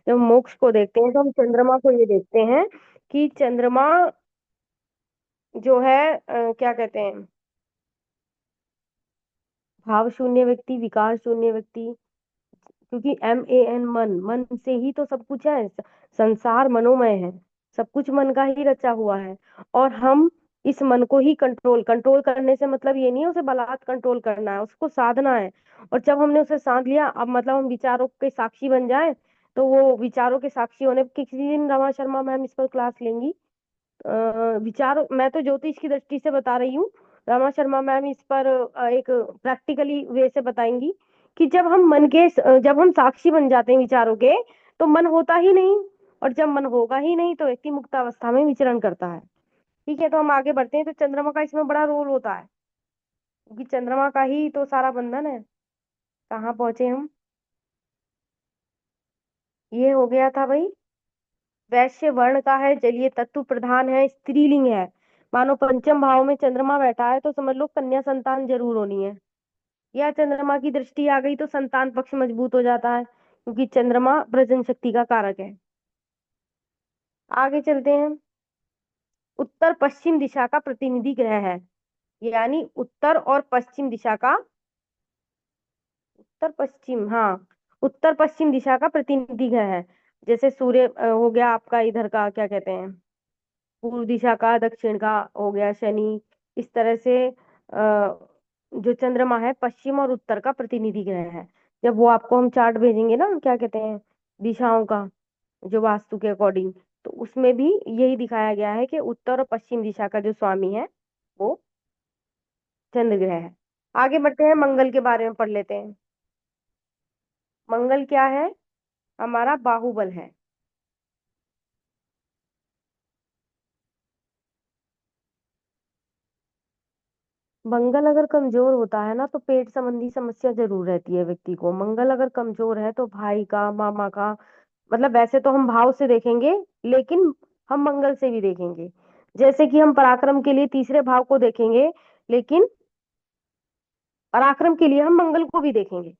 जब मोक्ष को देखते हैं तो हम चंद्रमा को ये देखते हैं कि चंद्रमा जो है क्या कहते हैं, भाव शून्य व्यक्ति, विकार शून्य व्यक्ति। क्योंकि MAN, मन, मन से ही तो सब कुछ है। संसार मनोमय है, सब कुछ मन का ही रचा हुआ है। और हम इस मन को ही कंट्रोल, कंट्रोल करने से मतलब ये नहीं है उसे बलात् कंट्रोल करना है, उसको साधना है। और जब हमने उसे साध लिया, अब मतलब हम विचारों के साक्षी बन जाए, तो वो विचारों के साक्षी होने, किसी दिन रमा शर्मा मैम इस पर क्लास लेंगी। विचार, मैं तो ज्योतिष की दृष्टि से बता रही हूँ। रमा शर्मा मैम इस पर एक प्रैक्टिकली वे से बताएंगी कि जब हम मन के, जब हम साक्षी बन जाते हैं विचारों के, तो मन होता ही नहीं। और जब मन होगा ही नहीं तो व्यक्ति मुक्त अवस्था में विचरण करता है। ठीक है, तो हम आगे बढ़ते हैं। तो चंद्रमा का इसमें बड़ा रोल होता है, क्योंकि चंद्रमा का ही तो सारा बंधन है। कहाँ पहुंचे हम? ये हो गया था भाई, वैश्य वर्ण का है, जलीय तत्व प्रधान है, स्त्रीलिंग है। मानो पंचम भाव में चंद्रमा बैठा है तो समझ लो कन्या संतान जरूर होनी है। या चंद्रमा की दृष्टि आ गई तो संतान पक्ष मजबूत हो जाता है, क्योंकि चंद्रमा प्रजन शक्ति का कारक है। आगे चलते हैं। उत्तर पश्चिम दिशा का प्रतिनिधि ग्रह है, यानी उत्तर और पश्चिम दिशा का, उत्तर पश्चिम, हाँ, उत्तर पश्चिम दिशा का प्रतिनिधि ग्रह है। जैसे सूर्य हो गया आपका इधर का, क्या कहते हैं, पूर्व दिशा का, दक्षिण का हो गया शनि। इस तरह से जो चंद्रमा है पश्चिम और उत्तर का प्रतिनिधि ग्रह है। जब वो आपको हम चार्ट भेजेंगे ना, क्या कहते हैं, दिशाओं का, जो वास्तु के अकॉर्डिंग, तो उसमें भी यही दिखाया गया है कि उत्तर और पश्चिम दिशा का जो स्वामी है वो चंद्र ग्रह है। आगे बढ़ते हैं, मंगल के बारे में पढ़ लेते हैं। मंगल क्या है? हमारा बाहुबल है। मंगल अगर कमजोर होता है ना, तो पेट संबंधी समस्या जरूर रहती है व्यक्ति को। मंगल अगर कमजोर है तो भाई का, मामा का, मतलब वैसे तो हम भाव से देखेंगे, लेकिन हम मंगल से भी देखेंगे। जैसे कि हम पराक्रम के लिए तीसरे भाव को देखेंगे, लेकिन पराक्रम के लिए हम मंगल को भी देखेंगे।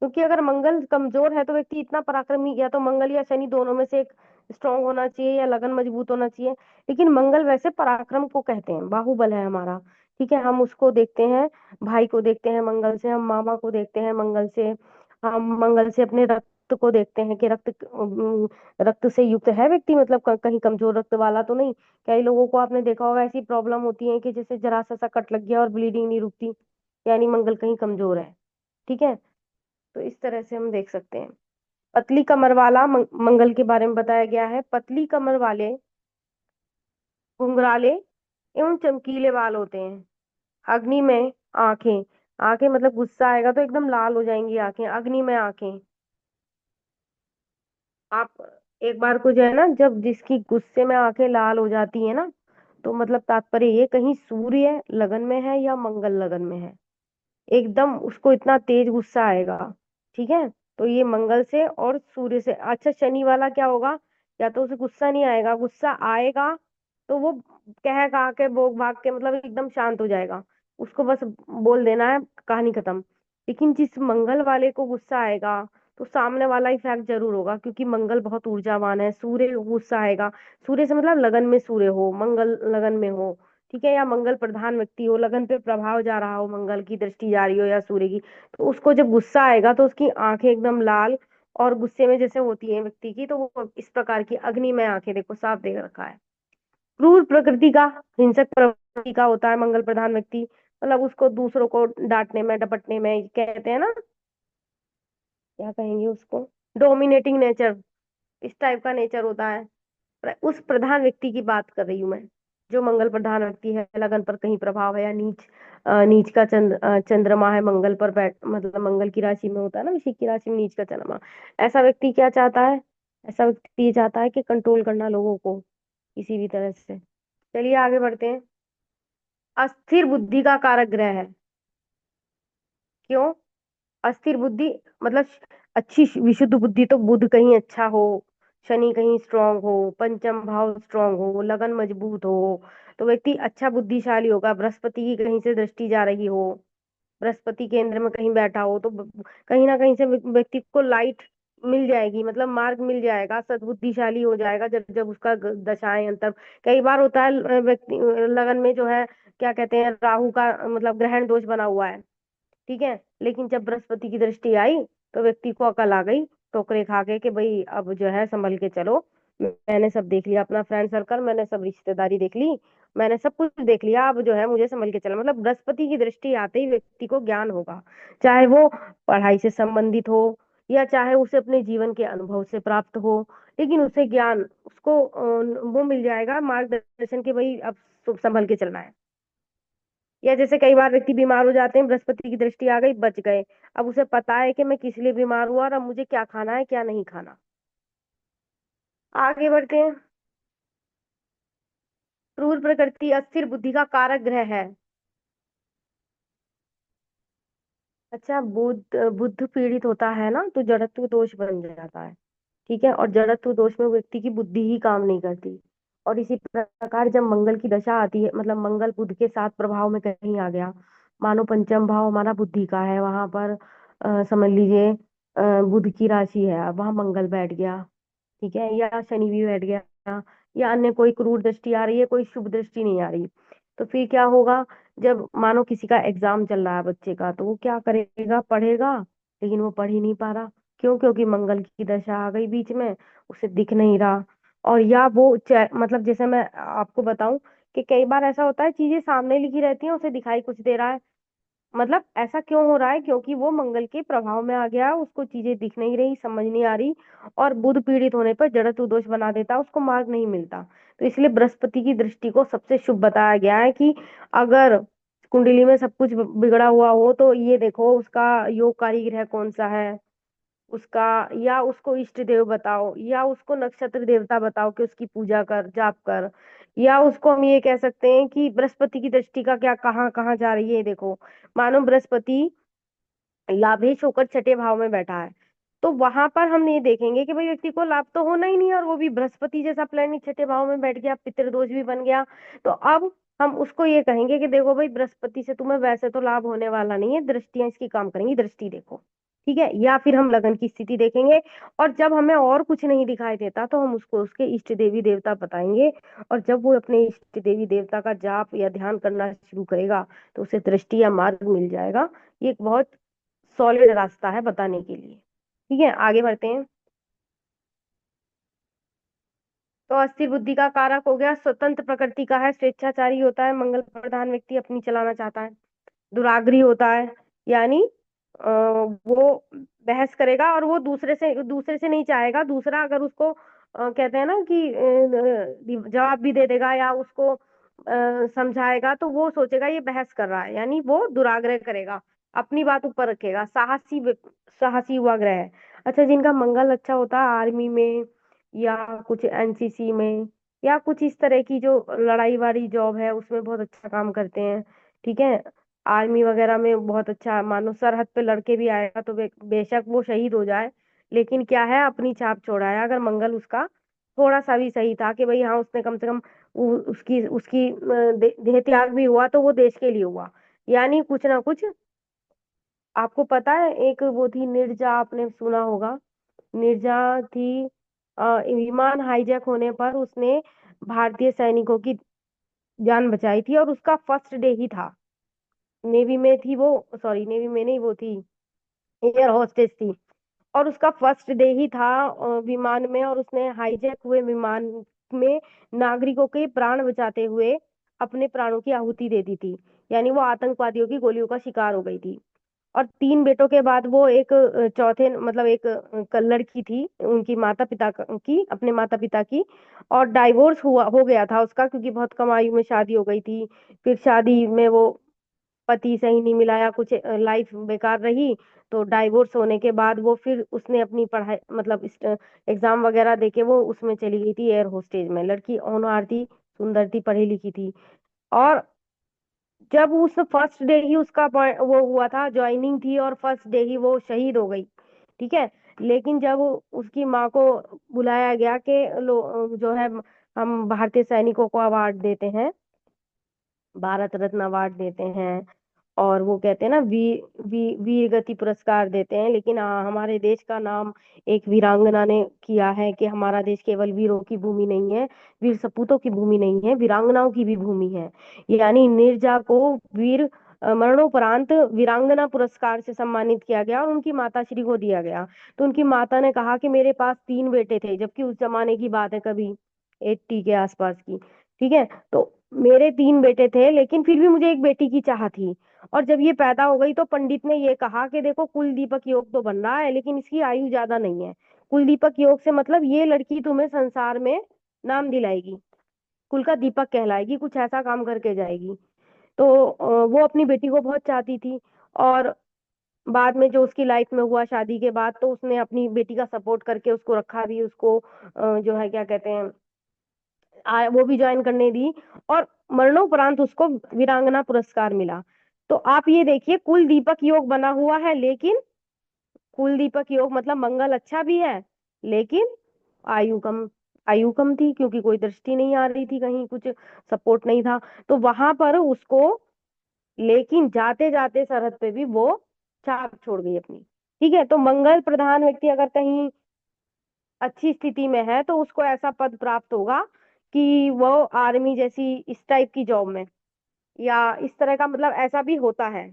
क्योंकि अगर मंगल कमजोर है तो व्यक्ति इतना पराक्रमी, या तो मंगल या शनि दोनों में से एक स्ट्रांग होना चाहिए, या लगन मजबूत होना चाहिए। लेकिन मंगल वैसे पराक्रम को कहते हैं, बाहुबल है हमारा। ठीक है, हम उसको देखते हैं, भाई को देखते हैं मंगल से, हम मामा को देखते हैं मंगल से, हम मंगल से अपने रक्त को देखते हैं कि रक्त से युक्त है व्यक्ति, मतलब कहीं कमजोर रक्त वाला तो नहीं। कई लोगों को आपने देखा होगा ऐसी प्रॉब्लम होती है कि जैसे जरा सा कट लग गया और ब्लीडिंग नहीं रुकती, यानी मंगल कहीं कमजोर है। ठीक है, तो इस तरह से हम देख सकते हैं। पतली कमर वाला मंगल के बारे में बताया गया है। पतली कमर वाले घुंघराले एवं चमकीले बाल होते हैं। अग्नि में आंखें, आंखें मतलब गुस्सा आएगा तो एकदम लाल हो जाएंगी आंखें, अग्नि में आंखें। आप एक बार को जो है ना, जब जिसकी गुस्से में आंखें लाल हो जाती है ना, तो मतलब तात्पर्य ये, कहीं सूर्य लगन में है या मंगल लगन में है, एकदम उसको इतना तेज गुस्सा आएगा। ठीक है, तो ये मंगल से और सूर्य से। अच्छा, शनि वाला क्या होगा? या तो उसे गुस्सा नहीं आएगा, गुस्सा आएगा तो वो कह गा के भोग भाग के मतलब एकदम शांत हो जाएगा, उसको बस बोल देना है, कहानी खत्म। लेकिन जिस मंगल वाले को गुस्सा आएगा, तो सामने वाला इफेक्ट जरूर होगा, क्योंकि मंगल बहुत ऊर्जावान है। सूर्य गुस्सा आएगा, सूर्य से मतलब लगन में सूर्य हो, मंगल लगन में हो, ठीक है, या मंगल प्रधान व्यक्ति हो, लगन पे प्रभाव जा रहा हो, मंगल की दृष्टि जा रही हो या सूर्य की, तो उसको जब गुस्सा आएगा तो उसकी आंखें एकदम लाल, और गुस्से में जैसे होती है व्यक्ति की, तो वो इस प्रकार की अग्नि में आंखें, देखो साफ देख रखा है। क्रूर प्रकृति का, हिंसक प्रवृत्ति का होता है मंगल प्रधान व्यक्ति, मतलब उसको दूसरों को डांटने में डपटने में, कहते हैं ना, क्या कहेंगे उसको, डोमिनेटिंग नेचर, इस टाइप का नेचर होता है। उस प्रधान व्यक्ति की बात कर रही हूँ मैं, जो मंगल प्रधान व्यक्ति है, लगन पर कहीं प्रभाव है, या नीच का चंद्रमा है मंगल पर बैठ, मतलब मंगल की राशि में होता है ना, वृश्चिक की राशि में नीच का चंद्रमा। ऐसा व्यक्ति क्या चाहता है? ऐसा व्यक्ति ये चाहता है कि कंट्रोल करना लोगों को किसी भी तरह से। चलिए आगे बढ़ते हैं। अस्थिर बुद्धि का कारक ग्रह है। क्यों अस्थिर बुद्धि? मतलब अच्छी विशुद्ध बुद्धि, तो बुध कहीं अच्छा हो, शनि कहीं स्ट्रांग हो, पंचम भाव स्ट्रांग हो, लगन मजबूत हो, तो व्यक्ति अच्छा बुद्धिशाली होगा। बृहस्पति की कहीं से दृष्टि जा रही हो, बृहस्पति केंद्र में कहीं बैठा हो, तो कहीं ना कहीं से व्यक्ति को लाइट मिल जाएगी, मतलब मार्ग मिल जाएगा, सद्बुद्धिशाली हो जाएगा जब जब उसका दशाएं अंतर। कई बार होता है व्यक्ति लगन में जो है, क्या कहते हैं, राहु का मतलब ग्रहण दोष बना हुआ है, ठीक है, लेकिन जब बृहस्पति की दृष्टि आई तो व्यक्ति को अकल आ गई, टोकरे खा के कि भाई अब जो है संभल के चलो। मैंने सब देख लिया, अपना फ्रेंड सर्कल, मैंने सब रिश्तेदारी देख ली, मैंने सब कुछ देख लिया, अब जो है मुझे संभल के चलो। मतलब बृहस्पति की दृष्टि आते ही व्यक्ति को ज्ञान होगा, चाहे वो पढ़ाई से संबंधित हो या चाहे उसे अपने जीवन के अनुभव से प्राप्त हो, लेकिन उसे ज्ञान उसको वो मिल जाएगा मार्गदर्शन के, भाई अब संभल के चलना है। या जैसे कई बार व्यक्ति बीमार हो जाते हैं, बृहस्पति की दृष्टि आ गई, बच गए। अब उसे पता है कि मैं किस लिए बीमार हुआ और अब मुझे क्या खाना है क्या नहीं खाना। आगे बढ़ते हैं। क्रूर प्रकृति अस्थिर बुद्धि का कारक ग्रह है। अच्छा, बुद्ध बुद्ध पीड़ित होता है ना तो जड़त्व दोष बन जाता है, ठीक है, और जड़त्व दोष में व्यक्ति की बुद्धि ही काम नहीं करती। और इसी प्रकार जब मंगल की दशा आती है, मतलब मंगल बुध के साथ प्रभाव में कहीं आ गया, मानो पंचम भाव हमारा बुद्धि का है, वहां पर समझ लीजिए बुध की राशि है, अब वहां मंगल बैठ गया, ठीक है, या शनि भी बैठ गया, या अन्य कोई क्रूर दृष्टि आ रही है, कोई शुभ दृष्टि नहीं आ रही, तो फिर क्या होगा? जब मानो किसी का एग्जाम चल रहा है बच्चे का, तो वो क्या करेगा? पढ़ेगा, लेकिन वो पढ़ ही नहीं पा रहा। क्यों? क्योंकि मंगल की दशा आ गई बीच में, उसे दिख नहीं रहा। और या वो मतलब जैसे मैं आपको बताऊं कि कई बार ऐसा होता है, चीजें सामने लिखी रहती हैं, उसे दिखाई कुछ दे रहा है। मतलब ऐसा क्यों हो रहा है? क्योंकि वो मंगल के प्रभाव में आ गया, उसको चीजें दिख नहीं रही, समझ नहीं आ रही, और बुध पीड़ित होने पर जड़त्व दोष बना देता, उसको मार्ग नहीं मिलता। तो इसलिए बृहस्पति की दृष्टि को सबसे शुभ बताया गया है कि अगर कुंडली में सब कुछ बिगड़ा हुआ हो तो ये देखो उसका योगकारी ग्रह कौन सा है उसका, या उसको इष्ट देव बताओ, या उसको नक्षत्र देवता बताओ कि उसकी पूजा कर, जाप कर, या उसको हम ये कह सकते हैं कि बृहस्पति की दृष्टि का क्या कहाँ कहाँ जा रही है, देखो। मानो बृहस्पति लाभेश होकर छठे भाव में बैठा है, तो वहां पर हम ये देखेंगे कि भाई व्यक्ति को लाभ तो होना ही नहीं है, और वो भी बृहस्पति जैसा प्लेनेट छठे भाव में बैठ गया, पितृदोष भी बन गया। तो अब हम उसको ये कहेंगे कि देखो भाई, बृहस्पति से तुम्हें वैसे तो लाभ होने वाला नहीं है, दृष्टियां इसकी काम करेंगी, दृष्टि देखो, ठीक है। या फिर हम लगन की स्थिति देखेंगे, और जब हमें और कुछ नहीं दिखाई देता तो हम उसको उसके इष्ट देवी देवता बताएंगे, और जब वो अपने इष्ट देवी देवता का जाप या ध्यान करना शुरू करेगा तो उसे दृष्टि या मार्ग मिल जाएगा। ये एक बहुत सॉलिड रास्ता है बताने के लिए, ठीक है। आगे बढ़ते हैं। तो अस्थिर बुद्धि का कारक हो गया, स्वतंत्र प्रकृति का है, स्वेच्छाचारी होता है, मंगल प्रधान व्यक्ति अपनी चलाना चाहता है, दुराग्रही होता है, यानी वो बहस करेगा, और वो दूसरे से नहीं चाहेगा, दूसरा अगर उसको कहते हैं ना कि जवाब भी दे देगा या उसको समझाएगा तो वो सोचेगा ये बहस कर रहा है, यानी वो दुराग्रह करेगा, अपनी बात ऊपर रखेगा, साहसी हुआ ग्रह है। अच्छा, जिनका मंगल अच्छा होता है आर्मी में या कुछ एनसीसी में या कुछ इस तरह की जो लड़ाई वाली जॉब है उसमें बहुत अच्छा काम करते हैं, ठीक है, आर्मी वगैरह में बहुत अच्छा, मानो सरहद पे लड़के भी आएगा तो बेशक वो शहीद हो जाए, लेकिन क्या है, अपनी छाप छोड़ा है। अगर मंगल उसका थोड़ा सा भी सही था कि भाई हाँ उसने कम से कम उसकी उसकी देह त्याग भी हुआ तो वो देश के लिए हुआ, यानी कुछ ना कुछ। आपको पता है एक वो थी निर्जा, आपने सुना होगा, निर्जा थी, विमान हाईजैक होने पर उसने भारतीय सैनिकों की जान बचाई थी, और उसका फर्स्ट डे ही था, नेवी में थी वो, सॉरी नेवी में नहीं, वो थी एयर होस्टेस थी, और उसका फर्स्ट डे ही था विमान में, और उसने हाईजैक हुए विमान में नागरिकों के प्राण बचाते हुए अपने प्राणों की आहुति दे दी थी, यानी वो आतंकवादियों की गोलियों का शिकार हो गई थी। और 3 बेटों के बाद वो एक चौथे मतलब एक लड़की थी उनकी माता पिता की, अपने माता पिता की, और डाइवोर्स हुआ हो गया था उसका, क्योंकि बहुत कम आयु में शादी हो गई थी। फिर शादी में वो पति सही नहीं मिला या कुछ लाइफ बेकार रही, तो डाइवोर्स होने के बाद वो फिर उसने अपनी पढ़ाई मतलब एग्जाम वगैरह देके वो उसमें चली गई थी एयर होस्टेज में। लड़की होनहार थी, सुंदर थी, पढ़ी लिखी थी, और जब उस फर्स्ट डे ही उसका वो हुआ था, ज्वाइनिंग थी, और फर्स्ट डे ही वो शहीद हो गई, ठीक है। लेकिन जब उसकी माँ को बुलाया गया कि जो है हम भारतीय सैनिकों को अवार्ड देते हैं, भारत रत्न अवार्ड देते हैं, और वो कहते हैं ना वीर गति पुरस्कार देते हैं, लेकिन हमारे देश का नाम एक वीरांगना ने किया है कि हमारा देश केवल वीरों की भूमि नहीं है, वीर सपूतों की भूमि नहीं है, वीरांगनाओं की भी भूमि है। यानी नीरजा को वीर मरणोपरांत वीरांगना पुरस्कार से सम्मानित किया गया और उनकी माता श्री को दिया गया। तो उनकी माता ने कहा कि मेरे पास 3 बेटे थे, जबकि उस जमाने की बात है, कभी 80 के आसपास की। ठीक है, तो मेरे 3 बेटे थे, लेकिन फिर भी मुझे एक बेटी की चाह थी। और जब ये पैदा हो गई तो पंडित ने ये कहा कि देखो, कुल दीपक योग तो बन रहा है, लेकिन इसकी आयु ज्यादा नहीं है। कुल दीपक योग से मतलब ये लड़की तुम्हें संसार में नाम दिलाएगी, कुल का दीपक कहलाएगी, कुछ ऐसा काम करके जाएगी। तो वो अपनी बेटी को बहुत चाहती थी। और बाद में जो उसकी लाइफ में हुआ शादी के बाद, तो उसने अपनी बेटी का सपोर्ट करके उसको रखा भी, उसको जो है क्या कहते हैं, वो भी ज्वाइन करने दी। और मरणोपरांत उसको वीरांगना पुरस्कार मिला। तो आप ये देखिए, कुल दीपक योग बना हुआ है, लेकिन कुल दीपक योग मतलब मंगल अच्छा भी है, लेकिन आयु कम, आयु कम थी, क्योंकि कोई दृष्टि नहीं आ रही थी, कहीं कुछ सपोर्ट नहीं था। तो वहां पर उसको, लेकिन जाते जाते सरहद पे भी वो छाप छोड़ गई अपनी। ठीक है, तो मंगल प्रधान व्यक्ति अगर कहीं अच्छी स्थिति में है तो उसको ऐसा पद प्राप्त होगा कि वो आर्मी जैसी इस टाइप की जॉब में, या इस तरह का, मतलब ऐसा भी होता है।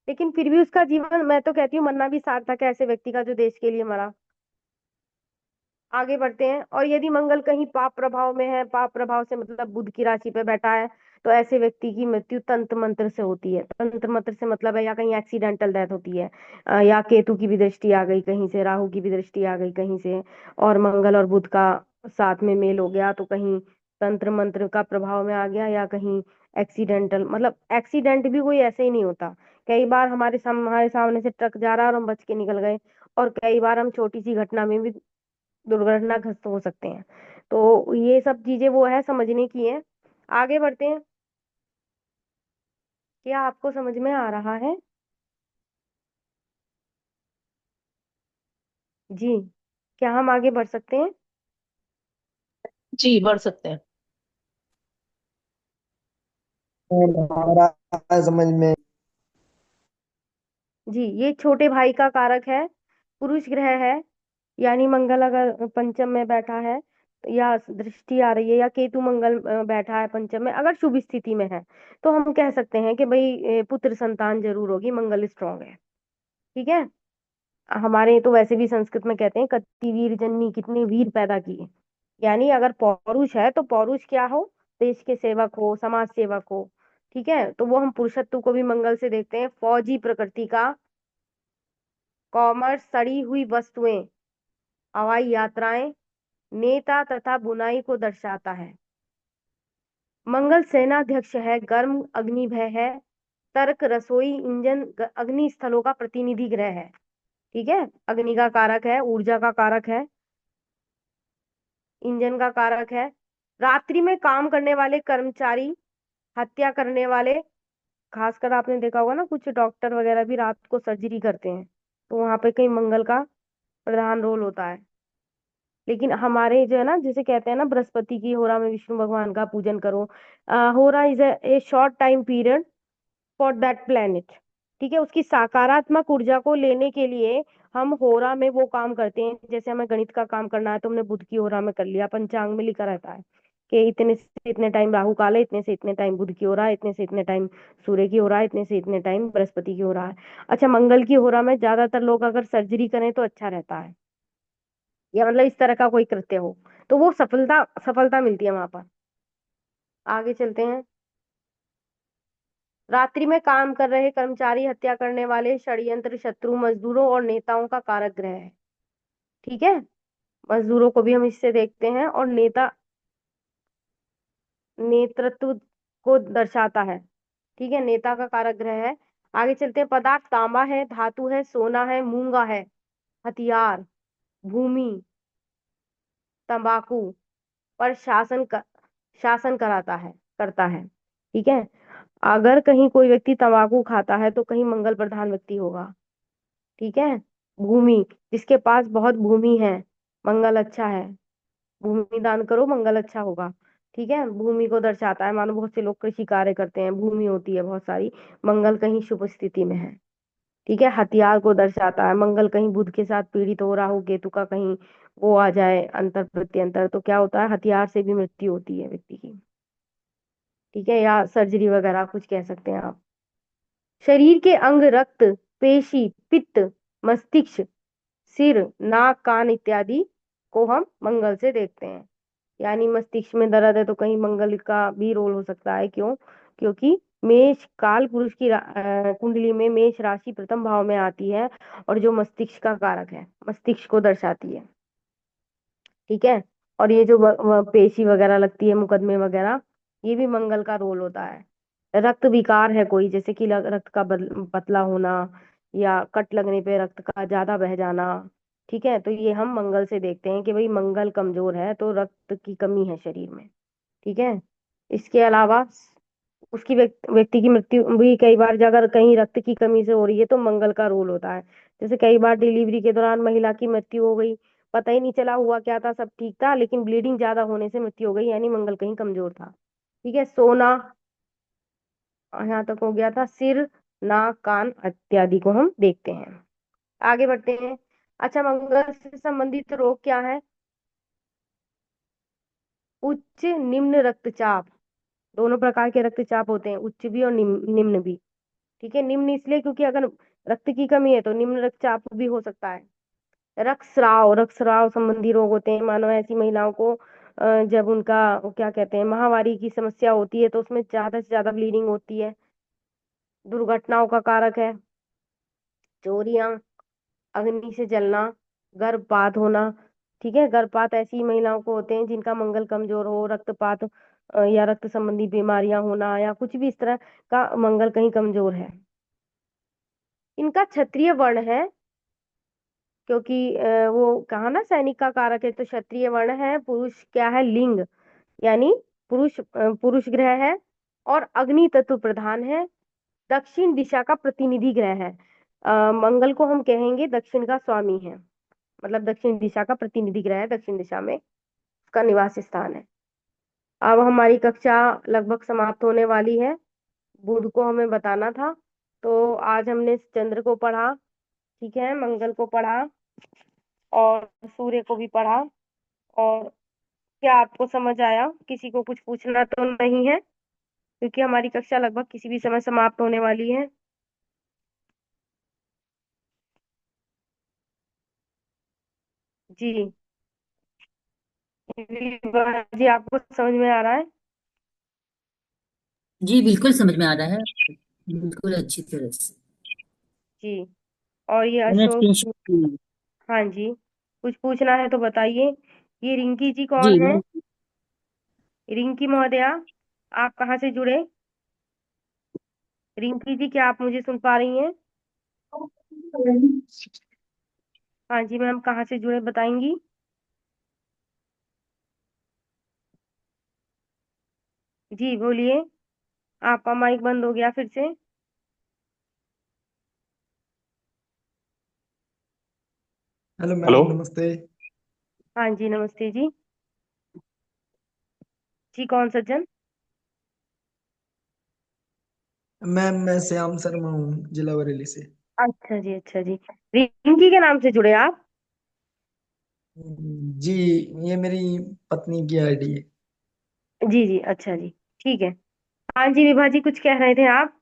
लेकिन फिर भी उसका जीवन, मैं तो कहती हूँ, मरना भी सार्थक है ऐसे व्यक्ति का जो देश के लिए मरा। आगे बढ़ते हैं। और यदि मंगल कहीं पाप प्रभाव में है, पाप प्रभाव से मतलब बुध की राशि पे बैठा है, तो ऐसे व्यक्ति की मृत्यु तंत्र मंत्र से होती है। तंत्र मंत्र से मतलब है या कहीं एक्सीडेंटल डेथ होती है, या केतु की भी दृष्टि आ गई कहीं से, राहु की भी दृष्टि आ गई कहीं से, और मंगल और बुध का साथ में मेल हो गया, तो कहीं तंत्र मंत्र का प्रभाव में आ गया, या कहीं एक्सीडेंटल, मतलब एक्सीडेंट भी कोई ऐसे ही नहीं होता। कई बार हमारे सामने से ट्रक जा रहा है और हम बच के निकल गए, और कई बार हम छोटी सी घटना में भी दुर्घटनाग्रस्त हो सकते हैं। तो ये सब चीजें वो है, समझने की है। आगे बढ़ते हैं। क्या आपको समझ में आ रहा है? जी, क्या हम आगे बढ़ सकते हैं? जी, बढ़ सकते हैं। आ रहा है समझ में। जी, ये छोटे भाई का कारक है, पुरुष ग्रह है। यानी मंगल अगर पंचम में बैठा है, या दृष्टि आ रही है, या केतु मंगल बैठा है पंचम में, अगर शुभ स्थिति में है, तो हम कह सकते हैं कि भाई पुत्र संतान जरूर होगी, मंगल स्ट्रांग है। ठीक है। हमारे तो वैसे भी संस्कृत में कहते हैं, कति वीर जननी, कितने वीर पैदा किए। यानी अगर पौरुष है तो पौरुष क्या हो, देश के सेवक हो, समाज सेवक हो। ठीक है, तो वो हम पुरुषत्व को भी मंगल से देखते हैं। फौजी प्रकृति का, कॉमर्स, सड़ी हुई वस्तुएं, हवाई यात्राएं, नेता तथा बुनाई को दर्शाता है। मंगल सेनाध्यक्ष है, गर्म अग्नि भय है, तर्क, रसोई, इंजन, अग्नि स्थलों का प्रतिनिधि ग्रह है। ठीक है, अग्नि का कारक है, ऊर्जा का कारक है, इंजन का कारक है। रात्रि में काम करने वाले कर्मचारी, हत्या करने वाले, खासकर आपने देखा होगा ना, कुछ डॉक्टर वगैरह भी रात को सर्जरी करते हैं, तो वहां पे कहीं मंगल का प्रधान रोल होता है। लेकिन हमारे जो है ना, जिसे कहते हैं ना, बृहस्पति की होरा में विष्णु भगवान का पूजन करो। होरा is a short time period for that planet. ठीक है, उसकी सकारात्मक ऊर्जा को लेने के लिए हम होरा में वो काम करते हैं। जैसे हमें गणित का काम करना है तो हमने बुध की होरा में कर लिया, पंचांग में लिखा रहता है कि इतने से इतने टाइम राहु काल है, इतने से इतने टाइम बुध की हो रहा है, इतने से इतने टाइम सूर्य की हो रहा है, इतने से इतने टाइम बृहस्पति की हो रहा है। अच्छा, मंगल की हो रहा में ज्यादातर लोग अगर सर्जरी करें तो अच्छा रहता है, या मतलब इस तरह का कोई कृत्य हो, तो वो सफलता सफलता मिलती है वहां पर। आगे चलते हैं। रात्रि में काम कर रहे कर्मचारी, हत्या करने वाले, षड्यंत्र, शत्रु, मजदूरों और नेताओं का कारक ग्रह है। ठीक है, मजदूरों को भी हम इससे देखते हैं, और नेता नेतृत्व को दर्शाता है। ठीक है, नेता का कारक ग्रह है। आगे चलते हैं। पदार्थ तांबा है, धातु है, सोना है, मूंगा है, हथियार, भूमि, तंबाकू पर शासन कराता है, करता है। ठीक है, अगर कहीं कोई व्यक्ति तंबाकू खाता है तो कहीं मंगल प्रधान व्यक्ति होगा। ठीक है, भूमि, जिसके पास बहुत भूमि है, मंगल अच्छा है, भूमि दान करो, मंगल अच्छा होगा। ठीक है, भूमि को दर्शाता है, मानो बहुत से लोग कृषि कार्य करते हैं, भूमि होती है बहुत सारी। मंगल कहीं शुभ स्थिति में है। ठीक है, हथियार को दर्शाता है, मंगल कहीं बुध के साथ पीड़ित हो, राहु केतु का कहीं वो आ जाए अंतर प्रत्यंतर, तो क्या होता है, हथियार से भी मृत्यु होती है व्यक्ति की। ठीक है, या सर्जरी वगैरह कुछ कह सकते हैं आप। शरीर के अंग रक्त, पेशी, पित्त, मस्तिष्क, सिर, नाक, कान इत्यादि को हम मंगल से देखते हैं। यानी मस्तिष्क में दर्द है तो कहीं मंगल का भी रोल हो सकता है। क्यों? क्योंकि मेष काल पुरुष की कुंडली में मेष राशि प्रथम भाव में आती है, और जो मस्तिष्क का कारक है, मस्तिष्क को दर्शाती है। ठीक है, और ये जो पेशी वगैरह लगती है, मुकदमे वगैरह, ये भी मंगल का रोल होता है। रक्त विकार है कोई, जैसे कि रक्त का पतला होना, या कट लगने पे रक्त का ज्यादा बह जाना, ठीक है, तो ये हम मंगल से देखते हैं कि भाई मंगल कमजोर है तो रक्त की कमी है शरीर में। ठीक है, इसके अलावा उसकी व्यक्ति की मृत्यु भी कई बार, अगर कहीं रक्त की कमी से हो रही है तो मंगल का रोल होता है। जैसे कई बार डिलीवरी के दौरान महिला की मृत्यु हो गई, पता ही नहीं चला हुआ क्या था, सब ठीक था, लेकिन ब्लीडिंग ज्यादा होने से मृत्यु हो गई, यानी मंगल कहीं कमजोर था। ठीक है, सोना, यहाँ तक हो गया था। सिर, नाक, कान इत्यादि को हम देखते हैं। आगे बढ़ते हैं। अच्छा, मंगल से संबंधित रोग क्या है? उच्च निम्न रक्तचाप, दोनों प्रकार के रक्तचाप होते हैं, उच्च भी और निम्न भी। ठीक है, निम्न इसलिए क्योंकि अगर रक्त की कमी है तो निम्न रक्तचाप भी हो सकता है। रक्तस्राव, रक्तस्राव संबंधी रोग होते हैं, मानो ऐसी महिलाओं को जब उनका वो क्या कहते हैं, माहवारी की समस्या होती है तो उसमें ज्यादा से ज्यादा ब्लीडिंग होती है। दुर्घटनाओं का कारक है, चोरियां, अग्नि से जलना, गर्भपात होना। ठीक है, गर्भपात ऐसी महिलाओं को होते हैं जिनका मंगल कमजोर हो, रक्तपात या रक्त संबंधी बीमारियां होना, या कुछ भी इस तरह का मंगल कहीं कमजोर है। इनका क्षत्रिय वर्ण है, क्योंकि वो कहा ना सैनिक का कारक है, तो क्षत्रिय वर्ण है। पुरुष क्या है, लिंग, यानी पुरुष ग्रह है, और अग्नि तत्व प्रधान है। दक्षिण दिशा का प्रतिनिधि ग्रह है। मंगल को हम कहेंगे दक्षिण का स्वामी है, मतलब दक्षिण दिशा का प्रतिनिधि ग्रह है, दक्षिण दिशा में उसका निवास स्थान है। अब हमारी कक्षा लगभग समाप्त होने वाली है। बुध को हमें बताना था, तो आज हमने चंद्र को पढ़ा, ठीक है, मंगल को पढ़ा, और सूर्य को भी पढ़ा। और क्या आपको समझ आया? किसी को कुछ पूछना तो नहीं है, क्योंकि हमारी कक्षा लगभग किसी भी समय समाप्त होने वाली है। जी, विभा जी, आपको समझ में आ रहा है? जी बिल्कुल समझ में आ रहा है, बिल्कुल अच्छी तरह से। जी, और ये मैंने अशोक, स्क्रीनशॉट ली। हाँ जी, कुछ पूछना है तो बताइए। ये रिंकी जी जी कौन है? मैं रिंकी महोदया, आप कहाँ से जुड़े? रिंकी जी, क्या आप मुझे सुन पा रही हैं? हाँ जी मैम, कहाँ से जुड़े बताएंगी? जी बोलिए, आपका माइक बंद हो गया फिर से। Hello hello. मैम, नमस्ते। हाँ जी, नमस्ते जी। जी, कौन सज्जन? मैम मैं श्याम शर्मा हूँ, जिला बरेली से। अच्छा जी, अच्छा जी, रिंकी के नाम से जुड़े आप? जी, ये मेरी पत्नी की आईडी है। जी जी, अच्छा जी, ठीक है। हाँ जी, विभा जी, कुछ कह रहे थे आप?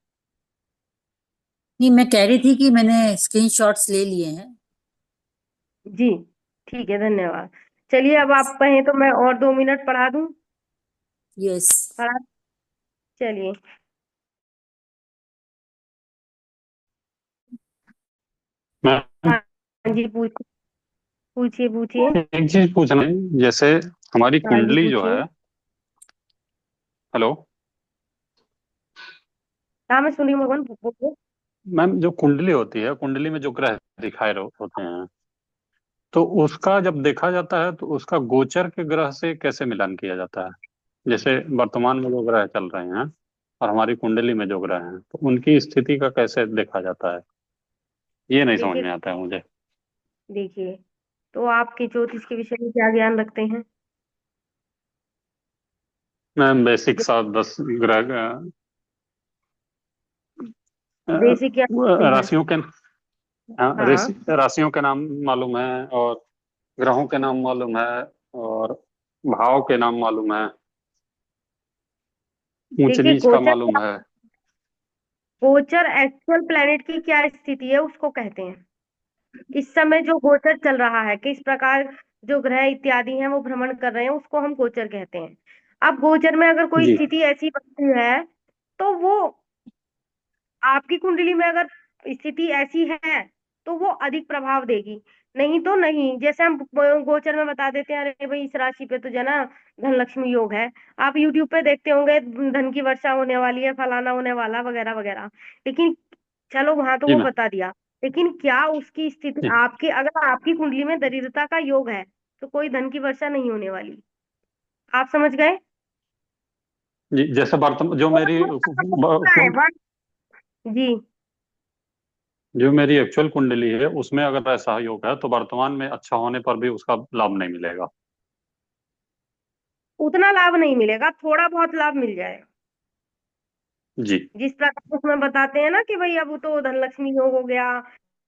नहीं, मैं कह रही थी कि मैंने स्क्रीनशॉट्स ले लिए हैं। जी, ठीक है, धन्यवाद। चलिए, अब आप कहें तो मैं और 2 मिनट पढ़ा दूं। यस। पढ़ा, चलिए। मैं हाँ जी, पूछिए पूछिए। एक चीज पूछना है, जैसे हमारी हाँ जी, कुंडली जो पूछिए। है। हेलो। हाँ, मैं सुन रही हूँ भगवान, बोलिए। मैम, जो कुंडली होती है, कुंडली में जो ग्रह दिखाए होते हैं, तो उसका जब देखा जाता है तो उसका गोचर के ग्रह से कैसे मिलान किया जाता है? जैसे वर्तमान में जो ग्रह चल रहे हैं और हमारी कुंडली में जो ग्रह हैं, तो उनकी स्थिति का कैसे देखा जाता है? ये नहीं समझ देखिए, में आता है मुझे। देखिए, तो आपके ज्योतिष के विषय में क्या ज्ञान रखते हैं? मैं बेसिक जो सा 10 ग्रह बेसिक या है। राशियों के हाँ, राशियों के नाम मालूम है, और ग्रहों के नाम मालूम है, और भाव के नाम मालूम है, ऊंच देखिए नीच का गोचर मालूम है। गोचर एक्चुअल प्लेनेट की क्या स्थिति है उसको कहते हैं। इस समय जो गोचर चल रहा है, किस प्रकार जो ग्रह इत्यादि हैं वो भ्रमण कर रहे हैं, उसको हम गोचर कहते हैं। अब गोचर में अगर कोई जी स्थिति ऐसी बनती है तो वो आपकी कुंडली में अगर स्थिति ऐसी है तो वो अधिक प्रभाव देगी, नहीं तो नहीं। जैसे हम गोचर में बता देते हैं, अरे भाई इस राशि पे तो जो है ना धन लक्ष्मी योग है। आप यूट्यूब पे देखते होंगे धन की वर्षा होने वाली है, फलाना होने वाला, वगैरह वगैरह। लेकिन चलो वहां तो जी वो मैम। बता दिया, लेकिन क्या उसकी स्थिति जी आपके, अगर आपकी कुंडली में दरिद्रता का योग है तो कोई धन की वर्षा नहीं होने वाली। आप समझ गए? जी, जैसे वर्तमान जो मेरी है जी। जो मेरी एक्चुअल कुंडली है उसमें अगर ऐसा योग है तो वर्तमान में अच्छा होने पर भी उसका लाभ नहीं मिलेगा। उतना लाभ नहीं मिलेगा, थोड़ा बहुत लाभ मिल जाएगा। जी जिस प्रकार उसमें बताते हैं ना कि भाई अब तो धनलक्ष्मी योग हो गया,